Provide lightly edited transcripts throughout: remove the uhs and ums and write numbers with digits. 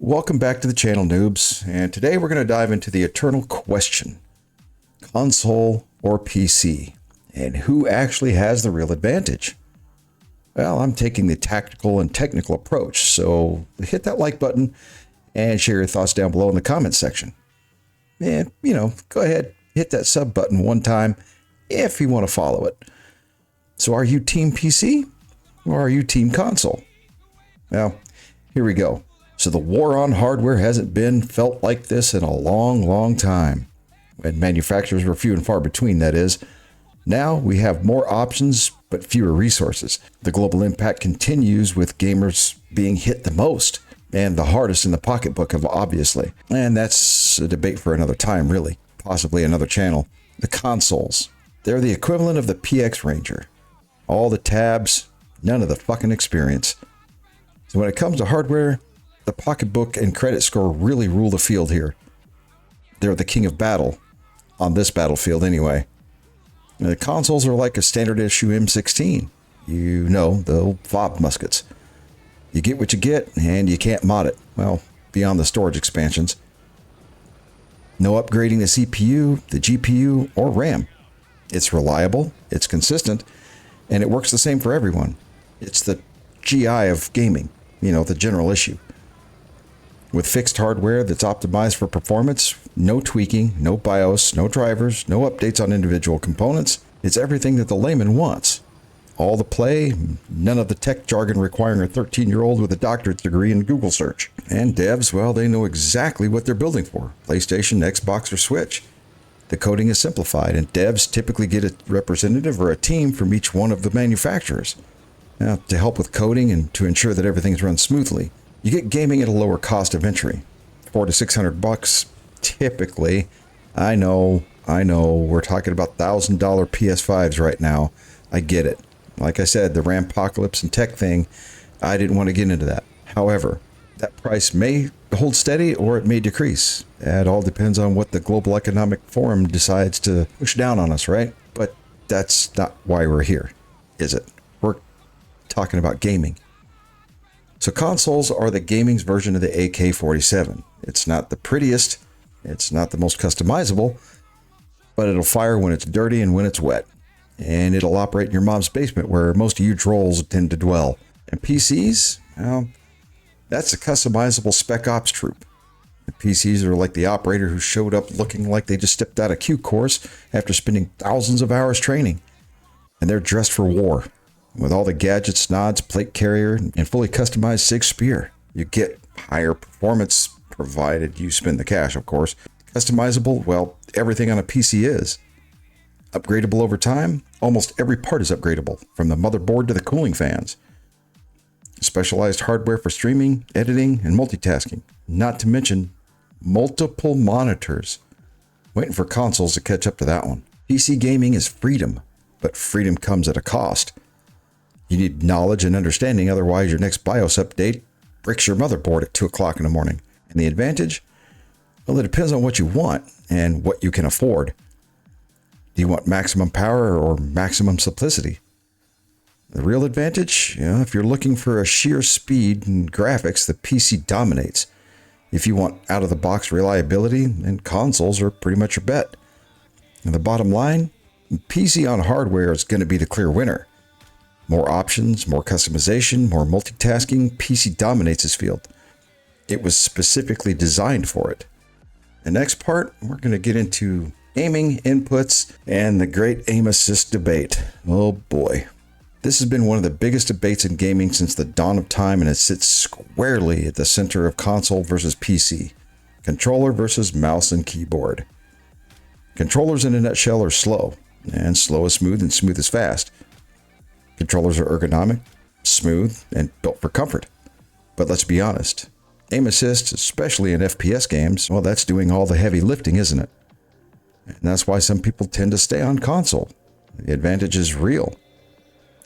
Welcome back to the channel, noobs, and today we're going to dive into the eternal question: console or PC, and who actually has the real advantage? Well, I'm taking the tactical and technical approach, so hit that like button and share your thoughts down below in the comments section. And, go ahead, hit that sub button one time if you want to follow it. So are you team PC or are you team console? Well, here we go. So the war on hardware hasn't been felt like this in a long time. When manufacturers were few and far between, that is. Now we have more options, but fewer resources. The global impact continues, with gamers being hit the most and the hardest in the pocketbook, obviously. And that's a debate for another time, really. Possibly another channel. The consoles. They're the equivalent of the PX Ranger. All the tabs, none of the fucking experience. So when it comes to hardware, the pocketbook and credit score really rule the field here. They're the king of battle, on this battlefield anyway. And the consoles are like a standard issue M16. You know, the old fob muskets. You get what you get, and you can't mod it. Well, beyond the storage expansions. No upgrading the CPU, the GPU, or RAM. It's reliable, it's consistent, and it works the same for everyone. It's the GI of gaming, the general issue. With fixed hardware that's optimized for performance, no tweaking, no BIOS, no drivers, no updates on individual components. It's everything that the layman wants. All the play, none of the tech jargon requiring a 13-year-old with a doctorate degree in Google search. And devs, well, they know exactly what they're building for: PlayStation, Xbox, or Switch. The coding is simplified, and devs typically get a representative or a team from each one of the manufacturers to help with coding and to ensure that everything's run smoothly. You get gaming at a lower cost of entry, $400 to $600 typically. I know, we're talking about $1,000 PS5s right now. I get it. Like I said, the Rampocalypse and tech thing, I didn't want to get into that. However, that price may hold steady or it may decrease. It all depends on what the Global Economic Forum decides to push down on us, right? But that's not why we're here, is it? We're talking about gaming. So consoles are the gaming's version of the AK-47. It's not the prettiest, it's not the most customizable, but it'll fire when it's dirty and when it's wet. And it'll operate in your mom's basement where most of you trolls tend to dwell. And PCs, well, that's a customizable spec ops troop. The PCs are like the operator who showed up looking like they just stepped out of Q course after spending thousands of hours training. And they're dressed for war. With all the gadgets, nods, plate carrier, and fully customized SIG spear. You get higher performance, provided you spend the cash, of course. Customizable, well, everything on a PC is. Upgradable over time, almost every part is upgradable, from the motherboard to the cooling fans. Specialized hardware for streaming, editing, and multitasking. Not to mention multiple monitors. Waiting for consoles to catch up to that one. PC gaming is freedom, but freedom comes at a cost. You need knowledge and understanding, otherwise your next BIOS update breaks your motherboard at 2 o'clock in the morning. And the advantage? Well, it depends on what you want and what you can afford. Do you want maximum power or maximum simplicity? The real advantage? If you're looking for a sheer speed and graphics, the PC dominates. If you want out-of-the-box reliability, then consoles are pretty much your bet. And the bottom line? PC on hardware is going to be the clear winner. More options, more customization, more multitasking. PC dominates this field. It was specifically designed for it. The next part, we're going to get into aiming, inputs, and the great aim assist debate. Oh boy. This has been one of the biggest debates in gaming since the dawn of time, and it sits squarely at the center of console versus PC. Controller versus mouse and keyboard. Controllers in a nutshell are slow, and slow is smooth and smooth is fast. Controllers are ergonomic, smooth, and built for comfort. But let's be honest, aim assist, especially in FPS games, well, that's doing all the heavy lifting, isn't it? And that's why some people tend to stay on console. The advantage is real.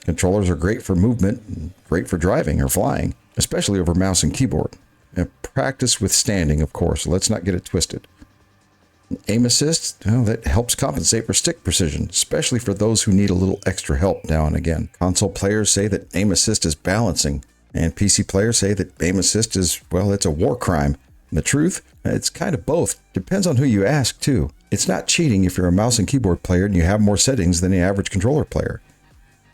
Controllers are great for movement, and great for driving or flying, especially over mouse and keyboard. And practice with standing, of course, let's not get it twisted. Aim assist, well, that helps compensate for stick precision, especially for those who need a little extra help now and again. Console players say that aim assist is balancing. And PC players say that aim assist is, well, it's a war crime. And the truth? It's kind of both. Depends on who you ask, too. It's not cheating if you're a mouse and keyboard player and you have more settings than the average controller player.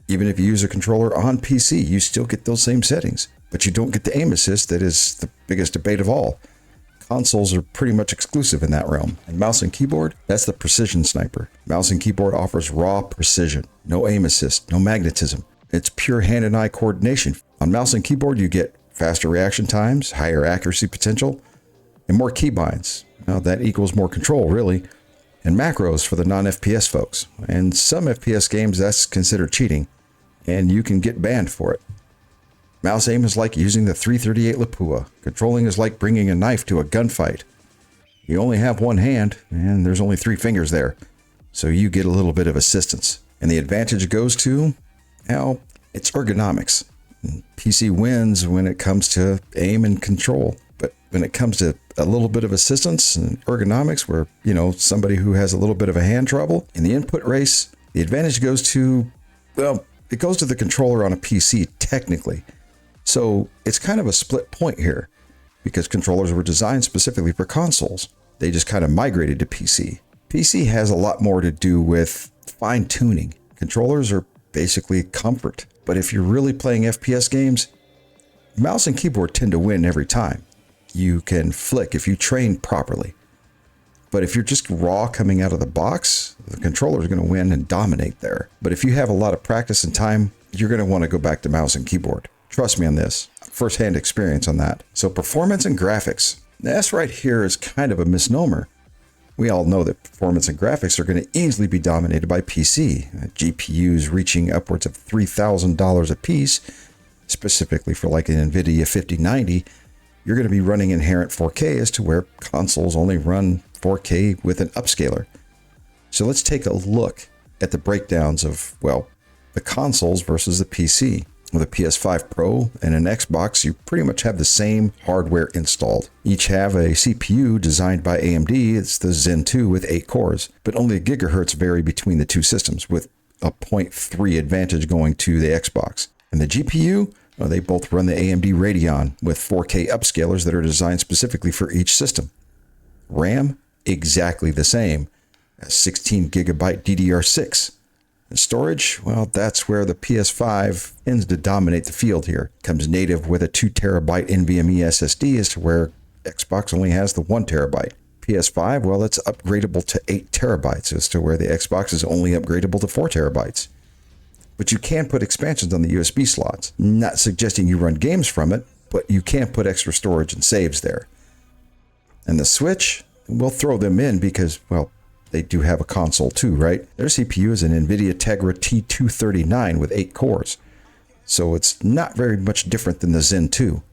Even if you use a controller on PC, you still get those same settings, but you don't get the aim assist that is the biggest debate of all. Consoles are pretty much exclusive in that realm. And mouse and keyboard, that's the precision sniper. Mouse and keyboard offers raw precision, no aim assist, no magnetism. It's pure hand and eye coordination. On mouse and keyboard, you get faster reaction times, higher accuracy potential, and more keybinds. Now that equals more control, really. And macros for the non-FPS folks. And some FPS games, that's considered cheating, and you can get banned for it. Mouse aim is like using the 338 Lapua. Controlling is like bringing a knife to a gunfight. You only have one hand, and there's only 3 fingers there, so you get a little bit of assistance. And the advantage goes to, well, it's ergonomics. PC wins when it comes to aim and control, but when it comes to a little bit of assistance and ergonomics, where, somebody who has a little bit of a hand trouble, in the input race, the advantage goes to, well, it goes to the controller on a PC, technically. So it's kind of a split point here, because controllers were designed specifically for consoles. They just kind of migrated to PC. PC has a lot more to do with fine-tuning. Controllers are basically comfort. But if you're really playing FPS games, mouse and keyboard tend to win every time. You can flick if you train properly. But if you're just raw coming out of the box, the controller is going to win and dominate there. But if you have a lot of practice and time, you're going to want to go back to mouse and keyboard. Trust me on this. First-hand experience on that. So performance and graphics. This right here is kind of a misnomer. We all know that performance and graphics are going to easily be dominated by PC. GPUs reaching upwards of $3,000 a piece, specifically for like an NVIDIA 5090, you're going to be running inherent 4K as to where consoles only run 4K with an upscaler. So let's take a look at the breakdowns of, well, the consoles versus the PC. With a PS5 Pro and an Xbox, you pretty much have the same hardware installed. Each have a CPU designed by AMD. It's the Zen 2 with 8 cores, but only gigahertz vary between the two systems, with a 0.3 advantage going to the Xbox. And the GPU, well, they both run the AMD Radeon with 4K upscalers that are designed specifically for each system. RAM, exactly the same, a 16 gigabyte DDR6. And storage, well, that's where the PS5 tends to dominate the field here. Comes native with a 2 terabyte NVMe SSD as to where Xbox only has the 1 terabyte. PS5, well, it's upgradable to 8 terabytes as to where the Xbox is only upgradable to 4 terabytes. But you can put expansions on the USB slots. Not suggesting you run games from it, but you can put extra storage and saves there. And the Switch, we'll throw them in because, well, they do have a console too, right? Their CPU is an NVIDIA Tegra T239 with 8 cores. So it's not very much different than the Zen 2.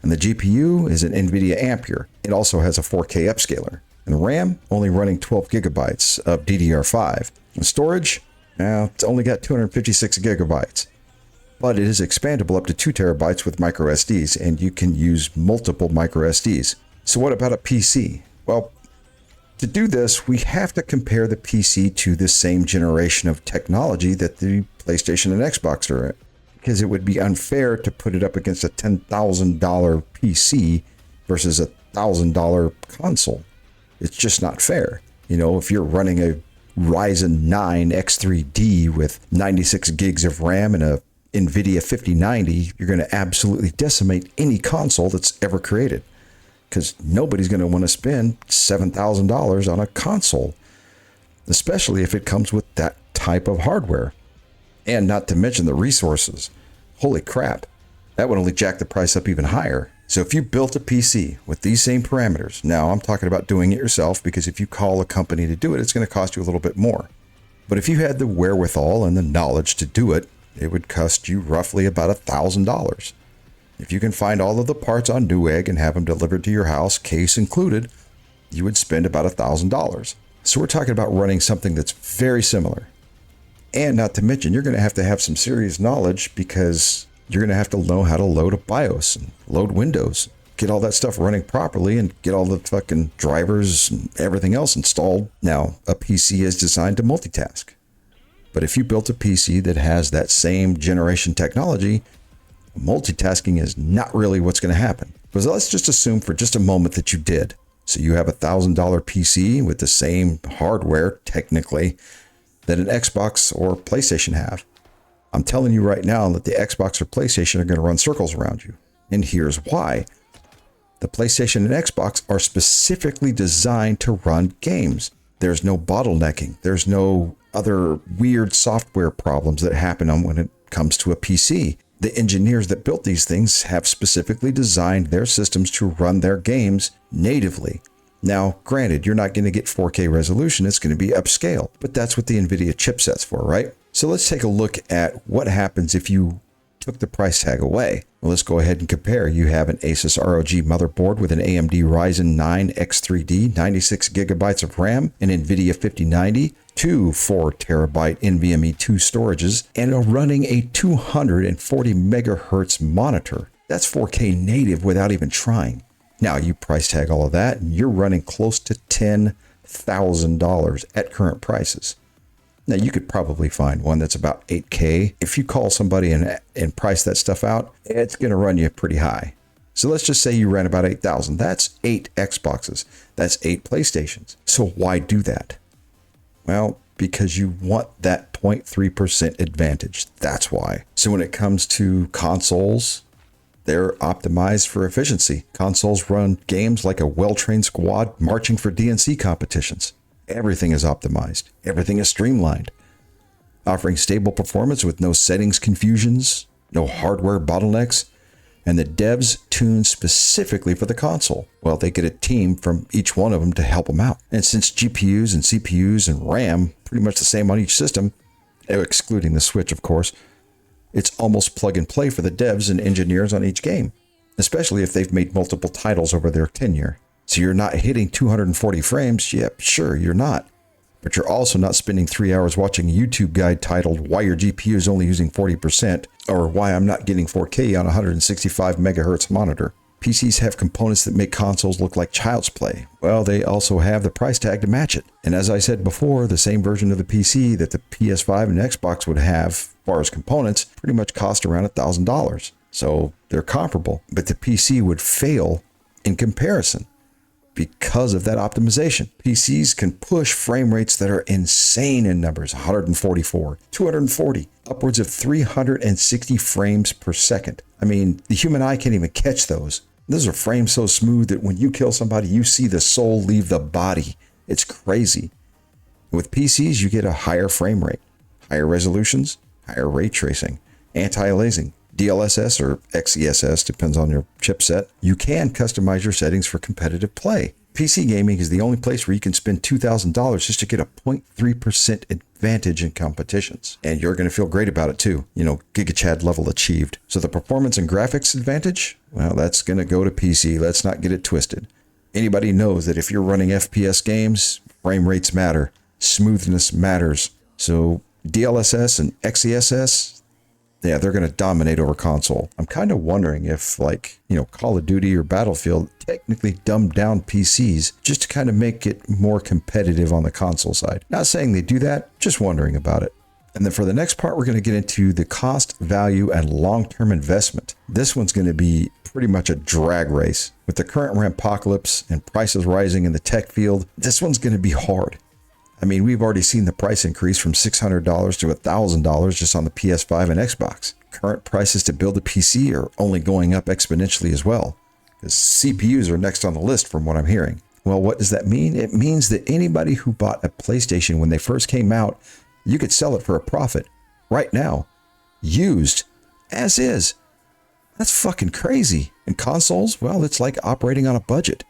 And the GPU is an NVIDIA Ampere. It also has a 4K upscaler. And the RAM, only running 12 gigabytes of DDR5. And storage, it's only got 256 gigabytes. But it is expandable up to 2 terabytes with micro SDs, and you can use multiple micro SDs. So what about a PC? Well, to do this, we have to compare the PC to the same generation of technology that the PlayStation and Xbox are in, because it would be unfair to put it up against a $10,000 PC versus a $1,000 console. It's just not fair. If you're running a Ryzen 9 X3D with 96 gigs of RAM and a NVIDIA 5090, you're going to absolutely decimate any console that's ever created. Because nobody's going to want to spend $7,000 on a console, especially if it comes with that type of hardware. And not to mention the resources. Holy crap, that would only jack the price up even higher. So if you built a PC with these same parameters, now I'm talking about doing it yourself, because if you call a company to do it, it's going to cost you a little bit more. But if you had the wherewithal and the knowledge to do it, it would cost you roughly about $1,000. If you can find all of the parts on Newegg and have them delivered to your house, case included, you would spend about $1,000. So we're talking about running something that's very similar. And not to mention, you're going to have some serious knowledge, because you're going to have to know how to load a BIOS and load Windows, get all that stuff running properly, and get all the fucking drivers and everything else installed. Now, a PC is designed to multitask. But if you built a PC that has that same generation technology, Multitasking is not really what's going to happen. But let's just assume for just a moment that you did. So you have a $1,000 PC with the same hardware, technically, that an Xbox or PlayStation have. I'm telling you right now that the Xbox or PlayStation are going to run circles around you. And here's why. The PlayStation and Xbox are specifically designed to run games. There's no bottlenecking. There's no other weird software problems that happen when it comes to a PC. The engineers that built these things have specifically designed their systems to run their games natively. Now, granted, you're not going to get 4K resolution. It's going to be upscale, but that's what the NVIDIA chipset's for, right? So let's take a look at what happens if you took the price tag away. Well, let's go ahead and compare. You have an Asus ROG motherboard with an AMD Ryzen 9 X3D, 96 gigabytes of RAM, an NVIDIA 5090, two 4 terabyte NVMe 2 storages, and running a 240 megahertz monitor. That's 4K native without even trying. Now you price tag all of that, and you're running close to $10,000 at current prices. Now, you could probably find one that's about 8K. If you call somebody and price that stuff out, it's going to run you pretty high. So let's just say you ran about 8,000. That's 8 Xboxes. That's 8 PlayStations. So why do that? Well, because you want that 0.3% advantage. That's why. So when it comes to consoles, they're optimized for efficiency. Consoles run games like a well-trained squad marching for DNC competitions. Everything is optimized. Everything is streamlined, offering stable performance with no settings confusions, no hardware bottlenecks, and the devs tuned specifically for the console. Well, they get a team from each one of them to help them out. And since GPUs and CPUs and RAM, pretty much the same on each system, excluding the Switch, of course, it's almost plug and play for the devs and engineers on each game, especially if they've made multiple titles over their tenure. So you're not hitting 240 frames. Yep, sure, you're not. But you're also not spending 3 hours watching a YouTube guide titled Why Your GPU is Only Using 40% or Why I'm Not Getting 4K on a 165 megahertz monitor. PCs have components that make consoles look like child's play. Well, they also have the price tag to match it. And as I said before, the same version of the PC that the PS5 and Xbox would have, as far as components, pretty much cost around $1,000. So they're comparable, but the PC would fail in comparison. Because of that optimization. PCs can push frame rates that are insane in numbers, 144, 240, upwards of 360 frames per second. I mean, the human eye can't even catch those. Those are frames so smooth that when you kill somebody, you see the soul leave the body. It's crazy. With PCs, you get a higher frame rate, higher resolutions, higher ray tracing, anti-aliasing, DLSS or XESS, depends on your chipset. You can customize your settings for competitive play. PC gaming is the only place where you can spend $2,000 just to get a 0.3% advantage in competitions. And you're going to feel great about it too. You know, GigaChad level achieved. So the performance and graphics advantage, well, that's going to go to PC. Let's not get it twisted. Anybody knows that if you're running FPS games, frame rates matter. Smoothness matters. So DLSS and XESS, yeah, they're going to dominate over console. I'm kind of wondering if, like, you know, Call of Duty or Battlefield technically dumbed down PCs just to kind of make it more competitive on the console side. Not saying they do that, just wondering about it. And then for the next part, we're going to get into the cost, value, and long-term investment. This one's going to be pretty much a drag race. With the current rampapocalypse and prices rising in the tech field, this one's going to be hard. I mean, we've already seen the price increase from $600 to $1,000 just on the PS5 and Xbox. Current prices to build a PC are only going up exponentially as well, because CPUs are next on the list from what I'm hearing. Well, what does that mean? It means that anybody who bought a PlayStation when they first came out, you could sell it for a profit right now, used, as is. That's fucking crazy. And consoles, well, it's like operating on a budget.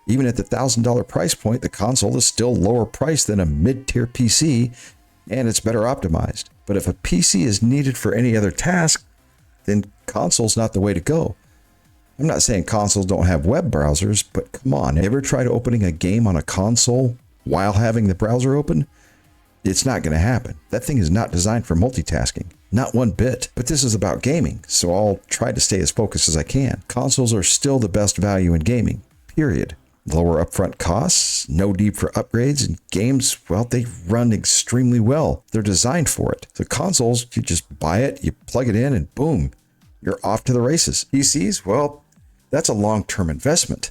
Even at the $1,000 price point, the console is still lower priced than a mid-tier PC, and it's better optimized. But if a PC is needed for any other task, then console's not the way to go. I'm not saying consoles don't have web browsers, but come on, ever tried opening a game on a console while having the browser open? It's not going to happen. That thing is not designed for multitasking. Not one bit. But this is about gaming, so I'll try to stay as focused as I can. Consoles are still the best value in gaming, period. Lower upfront costs, no need for upgrades, and games, well, they run extremely well. They're designed for it. The consoles, you just buy it, you plug it in, and boom, you're off to the races. PCs, well, that's a long-term investment.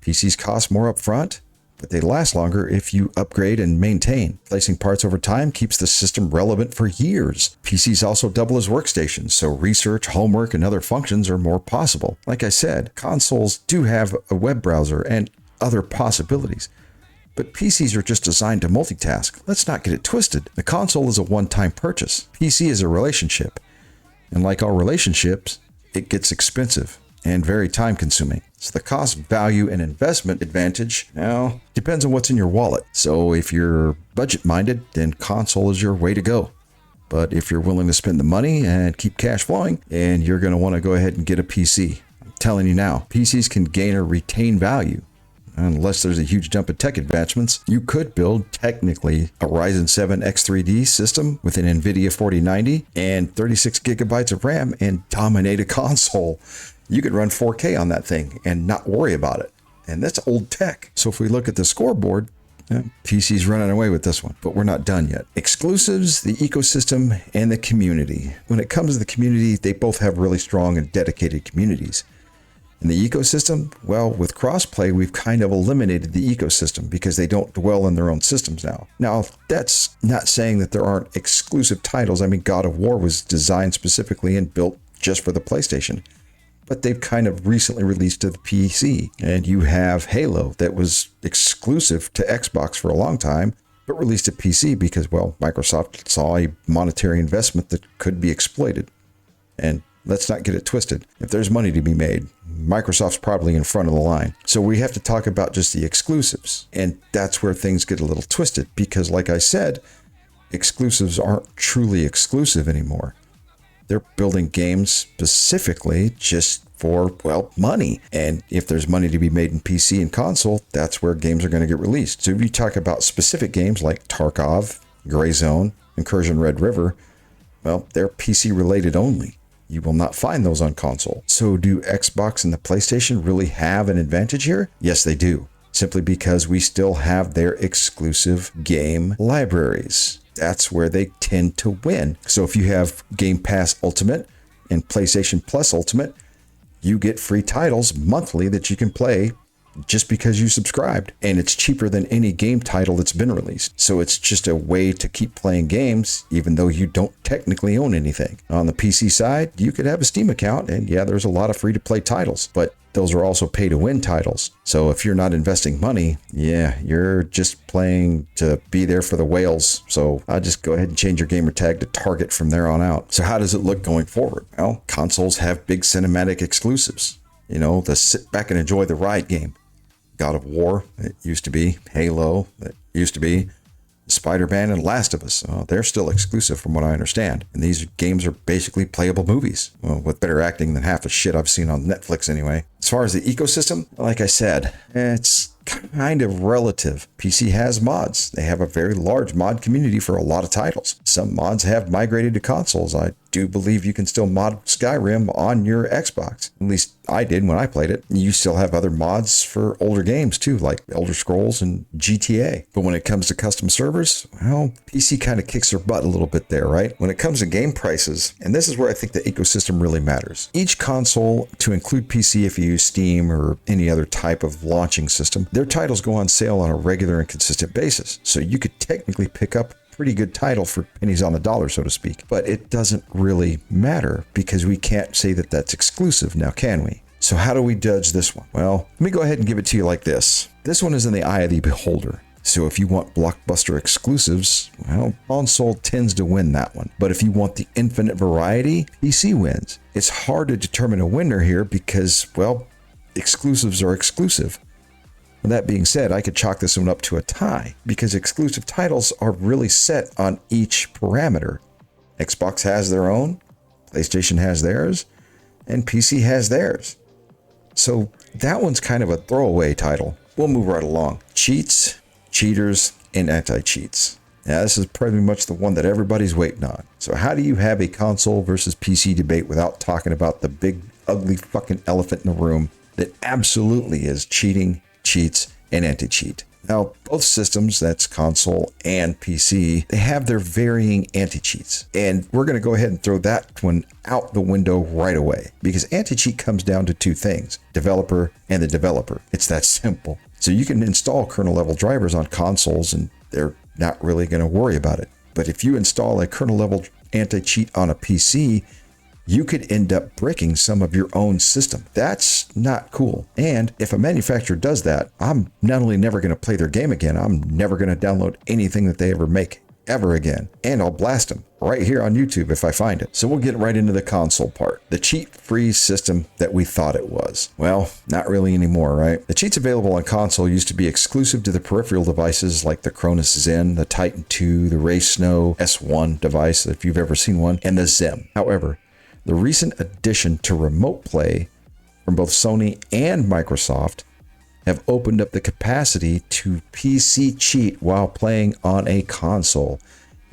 PCs cost more upfront, but they last longer if you upgrade and maintain. Placing parts over time keeps the system relevant for years. PCs also double as workstations, so research, homework, and other functions are more possible. Like I said, consoles do have a web browser and other possibilities, but PCs are just designed to multitask. Let's not get it twisted. The console is a one-time purchase. PC is a relationship, and like all relationships, it gets expensive and very time-consuming. So the cost, value, and investment advantage now depends on what's in your wallet. So if you're budget-minded, then console is your way to go. But if you're willing to spend the money and keep cash flowing, and you're going to want to go ahead and get a PC. I'm telling you now, PCs can gain or retain value. Unless there's a huge jump in tech advancements, you could build technically a Ryzen 7 X3D system with an NVIDIA 4090 and 36 gigabytes of RAM and dominate a console. You could run 4K on that thing and not worry about it. And that's old tech. So if we look at the scoreboard, PC's running away with this one, but we're not done yet. Exclusives, the ecosystem, and the community. When it comes to the community, they both have really strong and dedicated communities. In the ecosystem, well, with Crossplay, we've kind of eliminated the ecosystem because they don't dwell in their own systems now. Now, that's not saying that there aren't exclusive titles. I mean, God of War was designed specifically and built just for the PlayStation, but they've kind of recently released to the PC. And you have Halo that was exclusive to Xbox for a long time, but released to PC because, well, Microsoft saw a monetary investment that could be exploited. And let's not get it twisted. If there's money to be made, Microsoft's probably in front of the line. So we have to talk about just the exclusives. And that's where things get a little twisted because, like I said, exclusives aren't truly exclusive anymore. They're building games specifically just for, well, money. And if there's money to be made in PC and console, that's where games are going to get released. So if you talk about specific games like Tarkov, Gray Zone, Incursion Red River, well, they're PC related only. You will not find those on console. So do Xbox and the PlayStation really have an advantage here? Yes, they do. Simply because we still have their exclusive game libraries. That's where they tend to win. So if you have Game Pass Ultimate and PlayStation Plus Ultimate, you get free titles monthly that you can play just because you subscribed. And it's cheaper than any game title that's been released. So it's just a way to keep playing games, even though you don't technically own anything. On the PC side, you could have a Steam account, and yeah, there's a lot of free-to-play titles, but those are also pay-to-win titles. So if you're not investing money, yeah, you're just playing to be there for the whales. So I'll just go ahead and change your gamer tag to Target from there on out. So how does it look going forward? Well, consoles have big cinematic exclusives. You know, the sit back and enjoy the ride game. God of War, it used to be. Halo, it used to be. Spider-Man and Last of Us, they're still exclusive from what I understand. And these games are basically playable movies, well, with better acting than half the shit I've seen on Netflix anyway. As far as the ecosystem, like I said, it's kind of relative. PC has mods. They have a very large mod community for a lot of titles. Some mods have migrated to consoles. I do believe you can still mod Skyrim on your Xbox. At least I did when I played it. You still have other mods for older games too, like Elder Scrolls and GTA. But when it comes to custom servers, well, PC kind of kicks their butt a little bit there, right? When it comes to game prices, and this is where I think the ecosystem really matters. Each console, to include PC if you use Steam or any other type of launching system, their titles go on sale on a regular and consistent basis. So you could technically pick up pretty good title for pennies on the dollar, so to speak. But it doesn't really matter because we can't say that that's exclusive now, can we? So how do we judge this one? Well, let me go ahead and give it to you like this. This one is in the eye of the beholder. So if you want blockbuster exclusives, well, console tends to win that one. But if you want the infinite variety, PC wins. It's hard to determine a winner here because, well, exclusives are exclusive. With that being said, I could chalk this one up to a tie because exclusive titles are really set on each parameter. Xbox has their own, PlayStation has theirs, and PC has theirs. So that one's kind of a throwaway title. We'll move right along. Cheats, cheaters, and anti-cheats. Now, this is pretty much the one that everybody's waiting on. So how do you have a console versus PC debate without talking about the big, ugly fucking elephant in the room that absolutely is cheating, cheats, and anti-cheat? Now, both systems, that's console and PC, they have their varying anti-cheats. And we're going to go ahead and throw that one out the window right away, because anti-cheat comes down to two things: developer and the developer. It's that simple. So you can install kernel level drivers on consoles and they're not really going to worry about it. But if you install a kernel level anti-cheat on a PC, you could end up bricking some of your own system. That's not cool. And if a manufacturer does that, I'm not only never going to play their game again, I'm never going to download anything that they ever make ever again. And I'll blast them right here on YouTube if I find it. So we'll get right into the console part. The cheat-free system that we thought it was. Well, not really anymore, right? The cheats available on console used to be exclusive to the peripheral devices like the Cronus Zen, the Titan 2, the Ray Snow S1 device, if you've ever seen one, and the Zem. However, the recent addition to remote play from both Sony and Microsoft have opened up the capacity to PC cheat while playing on a console.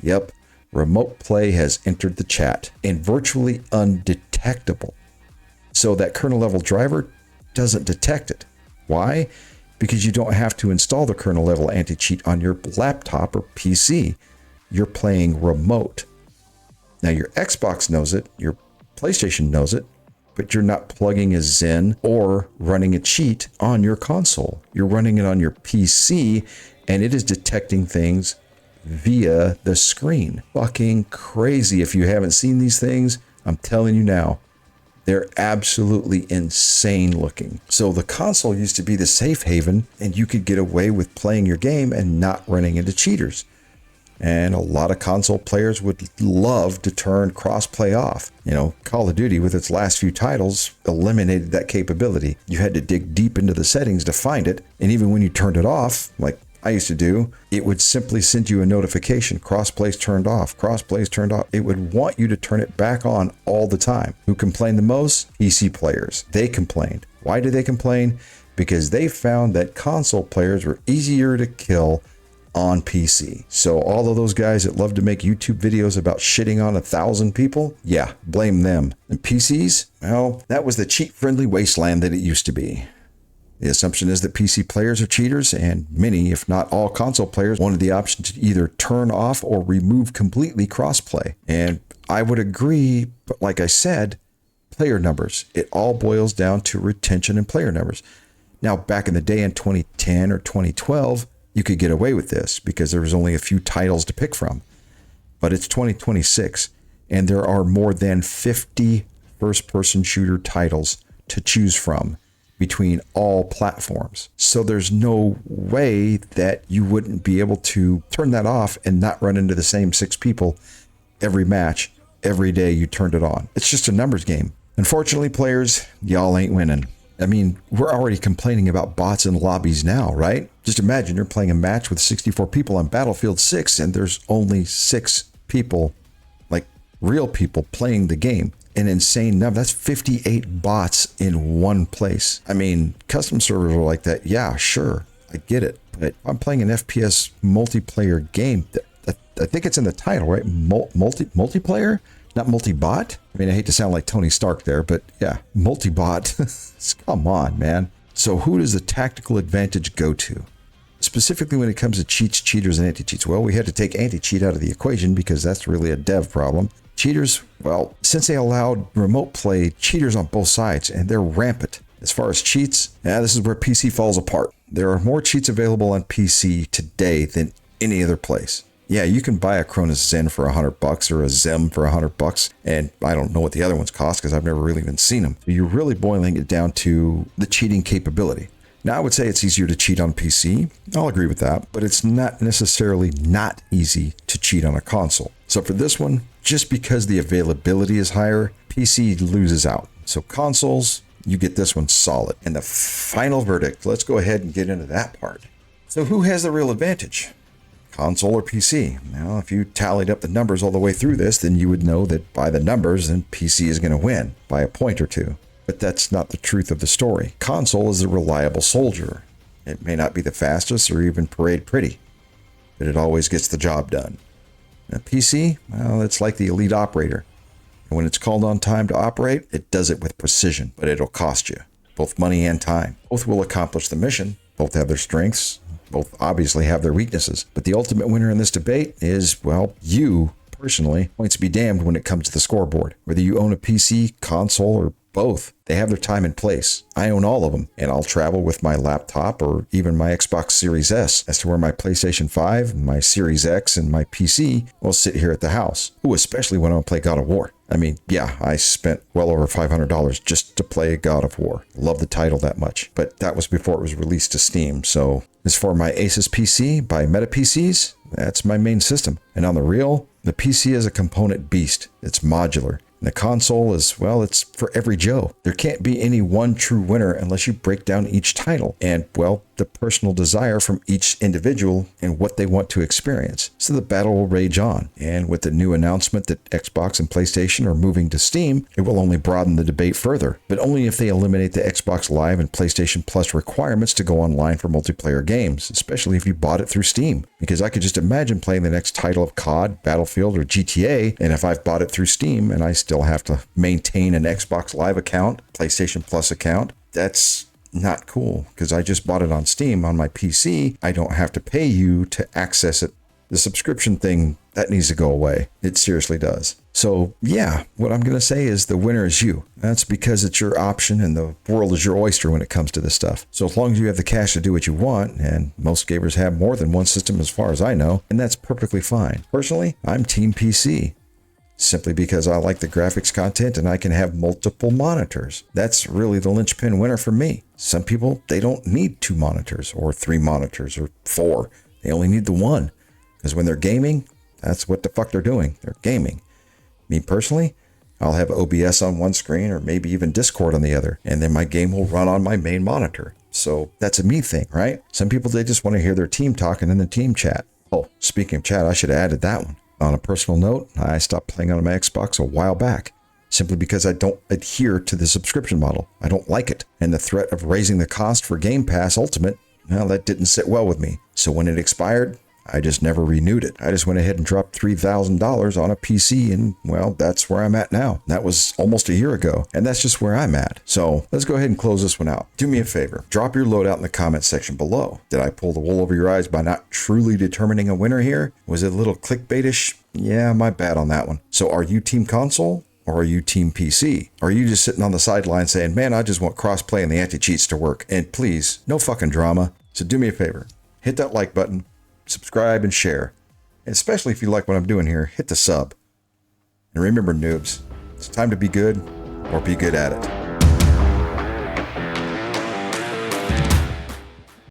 Yep, remote play has entered the chat and virtually undetectable. So that kernel level driver doesn't detect it. Why? Because you don't have to install the kernel level anti-cheat on your laptop or PC. You're playing remote. Now your Xbox knows it, your PlayStation knows it, but you're not plugging a Zen or running a cheat on your console. You're running it on your PC, and it is detecting things via the screen. Fucking crazy. If you haven't seen these things, I'm telling you now, they're absolutely insane looking. So the console used to be the safe haven, and you could get away with playing your game and not running into cheaters. And a lot of console players would love to turn crossplay off. You know, Call of Duty with its last few titles eliminated that capability. You had to dig deep into the settings to find it. And even when you turned it off, like I used to do, it would simply send you a notification: crossplay's turned off, crossplay's turned off. It would want you to turn it back on all the time. Who complained the most? PC players. They complained. Why did they complain? Because they found that console players were easier to kill on PC. So all of those guys that love to make YouTube videos about shitting on 1,000 people, yeah, blame them. And PCs, well, that was the cheat-friendly wasteland that it used to be. The assumption is that PC players are cheaters, and many, if not all, console players wanted the option to either turn off or remove completely crossplay. And I would agree, but like I said, player numbers. It all boils down to retention and player numbers. Now, back in the day in 2010 or 2012, you could get away with this because there was only a few titles to pick from. But it's 2026, and there are more than 50 first-person shooter titles to choose from between all platforms. So there's no way that you wouldn't be able to turn that off and not run into the same 6 people every match, every day you turned it on. It's just a numbers game. Unfortunately, players, y'all ain't winning. I mean, we're already complaining about bots in lobbies now, right? Just imagine you're playing a match with 64 people on Battlefield 6 and there's only 6 people, like real people, playing the game. An insane number. That's 58 bots in one place. I mean, custom servers are like that. Yeah, sure. I get it. But I'm playing an FPS multiplayer game. I think it's in the title, right? Multiplayer? Not multi-bot? I mean, I hate to sound like Tony Stark there, but yeah, multi-bot. Come on, man. So who does the tactical advantage go to? Specifically when it comes to cheats, cheaters, and anti-cheats. Well, we had to take anti-cheat out of the equation because that's really a dev problem. Cheaters, well, since they allowed remote play, cheaters on both sides, and they're rampant. As far as cheats, this is where PC falls apart. There are more cheats available on PC today than any other place. Yeah, you can buy a Cronus Zen for $100 or a Zem for $100, and I don't know what the other ones cost because I've never really even seen them. You're really boiling it down to the cheating capability. Now, I would say it's easier to cheat on PC. I'll agree with that, but it's not necessarily not easy to cheat on a console. So for this one, just because the availability is higher, PC loses out. So consoles, you get this one solid. And the final verdict, let's go ahead and get into that part. So who has the real advantage? Console or PC? Now, if you tallied up the numbers all the way through this, then you would know that by the numbers, then PC is going to win by a point or two. But that's not the truth of the story. Console is a reliable soldier. It may not be the fastest or even parade pretty, but it always gets the job done. Now, PC, well, it's like the elite operator. And when it's called on time to operate, it does it with precision, but it'll cost you both money and time. Both will accomplish the mission. Both have their strengths, Both obviously have their weaknesses, but the ultimate winner in this debate is, well, you personally. Points be damned when it comes to the scoreboard. Whether you own a PC, console, or both, they have their time and place. I own all of them, and I'll travel with my laptop or even my Xbox Series S as to where my PlayStation 5, my Series X, and my PC will sit here at the house. Ooh, especially when I play God of War. I mean, yeah, I spent well over $500 just to play God of War. Love the title that much, but that was before it was released to Steam. So as for my Asus PC by Meta PCs, that's my main system. And on the real, the PC is a component beast. It's modular. And the console is, well, it's for every Joe. There can't be any one true winner unless you break down each title and, well, the personal desire from each individual and what they want to experience. So the battle will rage on. And with the new announcement that Xbox and PlayStation are moving to Steam, it will only broaden the debate further, but only if they eliminate the Xbox Live and PlayStation Plus requirements to go online for multiplayer games, especially if you bought it through Steam. Because I could just imagine playing the next title of COD, Battlefield, or GTA, and if I've bought it through Steam and I still have to maintain an Xbox Live account, PlayStation Plus account, that's not cool, because I just bought it on Steam on my PC. I don't have to pay you to access it. The subscription thing, that needs to go away. It seriously does. So yeah, what I'm going to say is the winner is you. That's because it's your option and the world is your oyster when it comes to this stuff. So as long as you have the cash to do what you want, and most gamers have more than one system as far as I know, and that's perfectly fine. Personally, I'm Team PC. Simply because I like the graphics content and I can have multiple monitors. That's really the linchpin winner for me. Some people, they don't need 2 monitors or 3 monitors or 4. They only need the one. Because when they're gaming, that's what the fuck they're doing. They're gaming. Me personally, I'll have OBS on one screen or maybe even Discord on the other, and then my game will run on my main monitor. So that's a me thing, right? Some people, they just want to hear their team talking in the team chat. Oh, speaking of chat, I should have added that one. On a personal note, I stopped playing on my Xbox a while back, simply because I don't adhere to the subscription model. I don't like it. And the threat of raising the cost for Game Pass Ultimate, well, that didn't sit well with me. So when it expired, I just never renewed it. I just went ahead and dropped $3,000 on a PC, and well, that's where I'm at now. That was almost a year ago, and that's just where I'm at. So let's go ahead and close this one out. Do me a favor, drop your loadout in the comment section below. Did I pull the wool over your eyes by not truly determining a winner here? Was it a little clickbaitish? Yeah, my bad on that one. So are you Team Console? Or are you Team PC? Or are you just sitting on the sideline saying, man, I just want crossplay and the anti-cheats to work? And please, no fucking drama. So do me a favor, hit that like button, subscribe, and share. And especially if you like what I'm doing here, hit the sub. And remember, noobs, it's time to be good or be good at it.